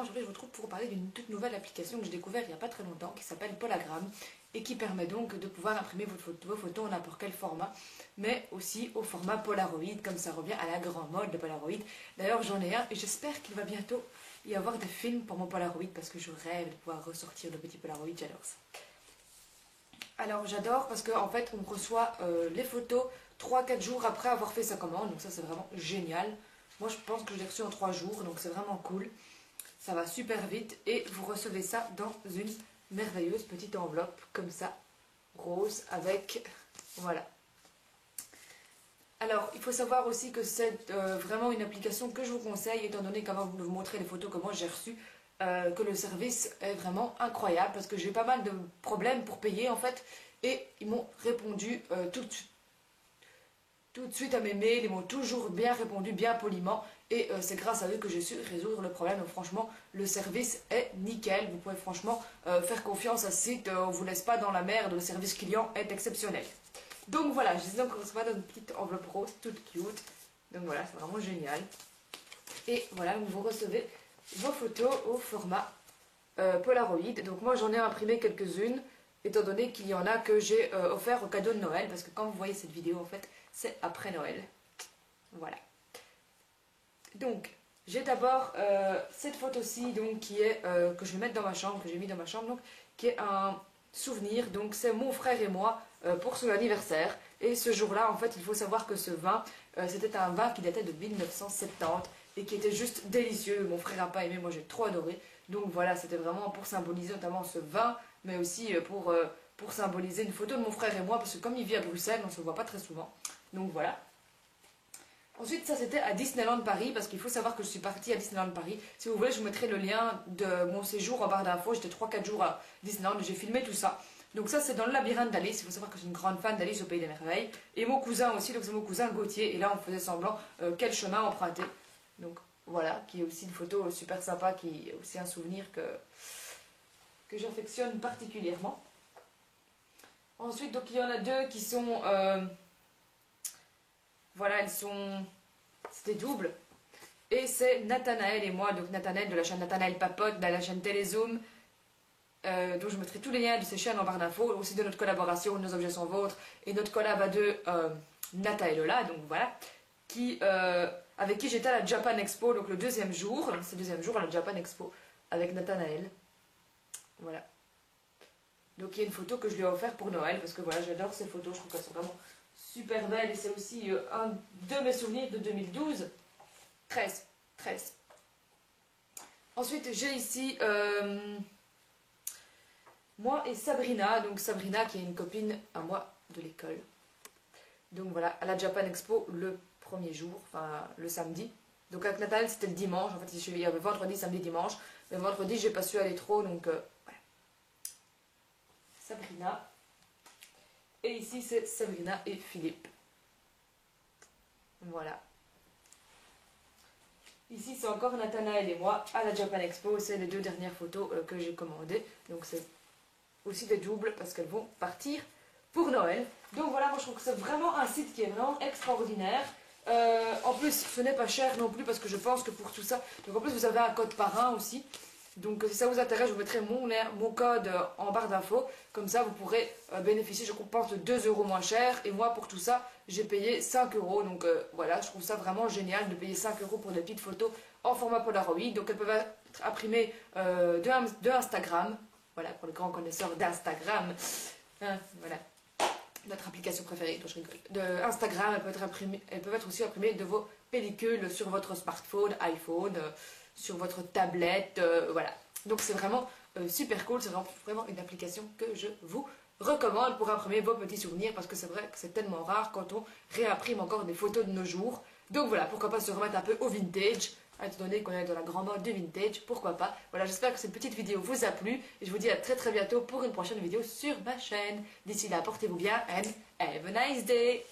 aujourd'hui je vous retrouve pour vous parler d'une toute nouvelle application que j'ai découverte il n'y a pas très longtemps qui s'appelle Polagram et qui permet donc de pouvoir imprimer vos photos en n'importe quel format, mais aussi au format Polaroid, comme ça revient à la grande mode de Polaroid. D'ailleurs j'en ai un et j'espère qu'il va bientôt y avoir des films pour mon Polaroid parce que je rêve de pouvoir ressortir le petit Polaroid, j'adore ça. Alors j'adore parce qu'en fait on reçoit les photos 3-4 jours après avoir fait sa commande, donc ça c'est vraiment génial. Moi je pense que je l'ai reçu en 3 jours, donc c'est vraiment cool. Ça va super vite et vous recevez ça dans une merveilleuse petite enveloppe comme ça, rose avec... voilà. Alors il faut savoir aussi que c'est vraiment une application que je vous conseille étant donné qu'avant de vous montrer les photos comment j'ai reçu, que le service est vraiment incroyable parce que j'ai pas mal de problèmes pour payer en fait et ils m'ont répondu tout de suite à mes mails, ils m'ont toujours bien répondu, bien poliment et c'est grâce à eux que j'ai su résoudre le problème. Donc franchement le service est nickel, vous pouvez franchement faire confiance à ce site, on vous laisse pas dans la merde, le service client est exceptionnel. Donc voilà, je disais qu'on reçoit dans une petite enveloppe rose toute cute, donc voilà c'est vraiment génial. Et voilà, vous recevez vos photos au format Polaroid. Donc moi j'en ai imprimé quelques-unes étant donné qu'il y en a que j'ai offert au cadeau de Noël parce que quand vous voyez cette vidéo en fait c'est après Noël. Voilà. Donc j'ai d'abord cette photo-ci donc qui est que je vais mettre dans ma chambre, que j'ai mis dans ma chambre donc qui est un souvenir. Donc c'est mon frère et moi pour son anniversaire et ce jour-là en fait il faut savoir que ce vin c'était un vin qui datait de 1970 et qui était juste délicieux. Mon frère n'a pas aimé, moi j'ai trop adoré. Donc voilà, c'était vraiment pour symboliser notamment ce vin, mais aussi pour symboliser une photo de mon frère et moi, parce que comme il vit à Bruxelles, on ne se voit pas très souvent. Donc voilà. Ensuite, ça c'était à Disneyland Paris, parce qu'il faut savoir que je suis partie à Disneyland Paris. Si vous voulez, je vous mettrai le lien de mon séjour en barre d'infos. J'étais 3-4 jours à Disneyland, j'ai filmé tout ça. Donc ça c'est dans le labyrinthe d'Alice, il faut savoir que je suis une grande fan d'Alice au Pays des Merveilles. Et mon cousin aussi, donc c'est mon cousin Gauthier, et là on faisait semblant quel chemin emprunter. Donc voilà, qui est aussi une photo super sympa, qui est aussi un souvenir que j'affectionne particulièrement. Ensuite, donc il y en a deux qui sont... voilà, elles sont... c'était double. Et c'est Nathanaël et moi, donc Nathanaël de la chaîne Nathanaël Papote, de la chaîne Télézoom. Donc je mettrai tous les liens de ces chaînes en barre d'infos, aussi de notre collaboration, Nos objets sont vôtres, et notre collab à deux, Nata et Lola, donc voilà, avec qui j'étais à la Japan Expo, donc le deuxième jour, c'est le deuxième jour à la Japan Expo, avec Nathanaël, voilà. Donc il y a une photo que je lui ai offert pour Noël, parce que voilà, j'adore ces photos, je trouve qu'elles sont vraiment super belles, et c'est aussi un de mes souvenirs de 2012, 13. Ensuite j'ai ici... moi et Sabrina, donc Sabrina qui est une copine à moi de l'école. Donc voilà, à la Japan Expo le premier jour, enfin le samedi. Donc avec Nathanaël c'était le dimanche, en fait il y avait vendredi, samedi, dimanche. Mais vendredi j'ai pas su aller trop, donc voilà. Sabrina. Et ici c'est Sabrina et Philippe. Voilà. Ici c'est encore Nathanaël et moi à la Japan Expo, c'est les deux dernières photos que j'ai commandées. Donc c'est aussi des doubles parce qu'elles vont partir pour Noël. Donc voilà, moi je trouve que c'est vraiment un site qui est vraiment extraordinaire. En plus ce n'est pas cher non plus parce que je pense que pour tout ça, donc en plus vous avez un code parrain aussi. Donc si ça vous intéresse, je vous mettrai mon code en barre d'infos. Comme ça vous pourrez bénéficier, je pense, de 2 € moins cher. Et moi pour tout ça j'ai payé 5 €. Donc voilà, je trouve ça vraiment génial de payer 5 € pour des petites photos en format Polaroid. Donc elles peuvent être imprimées de Instagram. Voilà, pour les grands connaisseurs d'Instagram. Hein, voilà, notre application préférée, dont je rigole. De Instagram, elles peuvent être aussi imprimées de vos pellicules sur votre smartphone, iPhone, sur votre tablette, voilà. Donc c'est vraiment super cool, c'est vraiment une application que je vous recommande pour imprimer vos petits souvenirs, parce que c'est vrai que c'est tellement rare quand on réimprime encore des photos de nos jours. Donc voilà, pourquoi pas se remettre un peu au vintage, étant donné qu'on est dans la grande mode du vintage, pourquoi pas. Voilà, j'espère que cette petite vidéo vous a plu, et je vous dis à très bientôt pour une prochaine vidéo sur ma chaîne. D'ici là, portez-vous bien and have a nice day.